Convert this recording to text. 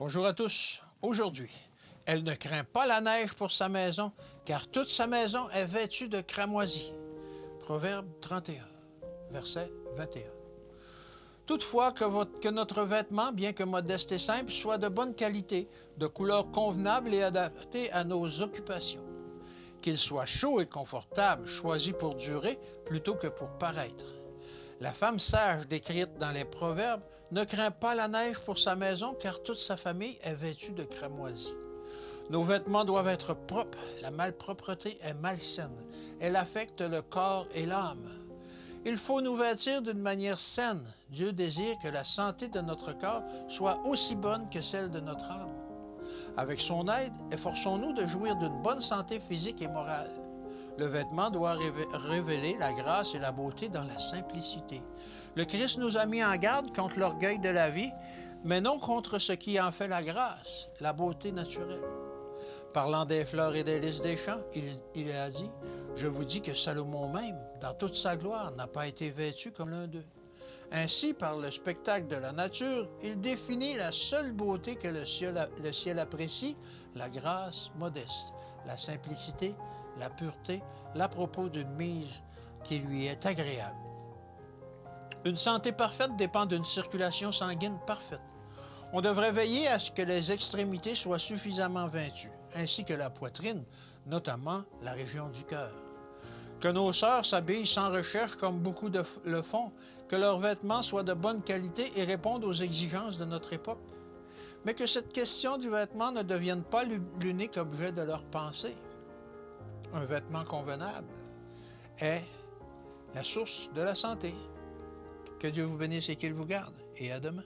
Bonjour à tous. Aujourd'hui, elle ne craint pas la neige pour sa maison, car toute sa maison est vêtue de cramoisi. Proverbe 31, verset 21. Toutefois, que notre vêtement, bien que modeste et simple, soit de bonne qualité, de couleur convenable et adapté à nos occupations. Qu'il soit chaud et confortable, choisi pour durer plutôt que pour paraître. La femme sage décrite dans les Proverbes ne craint pas la neige pour sa maison, car toute sa famille est vêtue de cramoisi. Nos vêtements doivent être propres. La malpropreté est malsaine. Elle affecte le corps et l'âme. Il faut nous vêtir d'une manière saine. Dieu désire que la santé de notre corps soit aussi bonne que celle de notre âme. Avec son aide, efforçons-nous de jouir d'une bonne santé physique et morale. Le vêtement doit révéler la grâce et la beauté dans la simplicité. Le Christ nous a mis en garde contre l'orgueil de la vie, mais non contre ce qui en fait la grâce, la beauté naturelle. Parlant des fleurs et des lys des champs, il a dit « Je vous dis que Salomon même, dans toute sa gloire, n'a pas été vêtu comme l'un d'eux. » Ainsi, par le spectacle de la nature, il définit la seule beauté que le ciel apprécie, la grâce modeste, la simplicité, la pureté, l'à propos d'une mise qui lui est agréable. Une santé parfaite dépend d'une circulation sanguine parfaite. On devrait veiller à ce que les extrémités soient suffisamment vêtues, ainsi que la poitrine, notamment la région du cœur. Que nos sœurs s'habillent sans recherche comme beaucoup le font, que leurs vêtements soient de bonne qualité et répondent aux exigences de notre époque. Mais que cette question du vêtement ne devienne pas l'unique objet de leur pensée. Un vêtement convenable est la source de la santé. Que Dieu vous bénisse et qu'il vous garde, et à demain.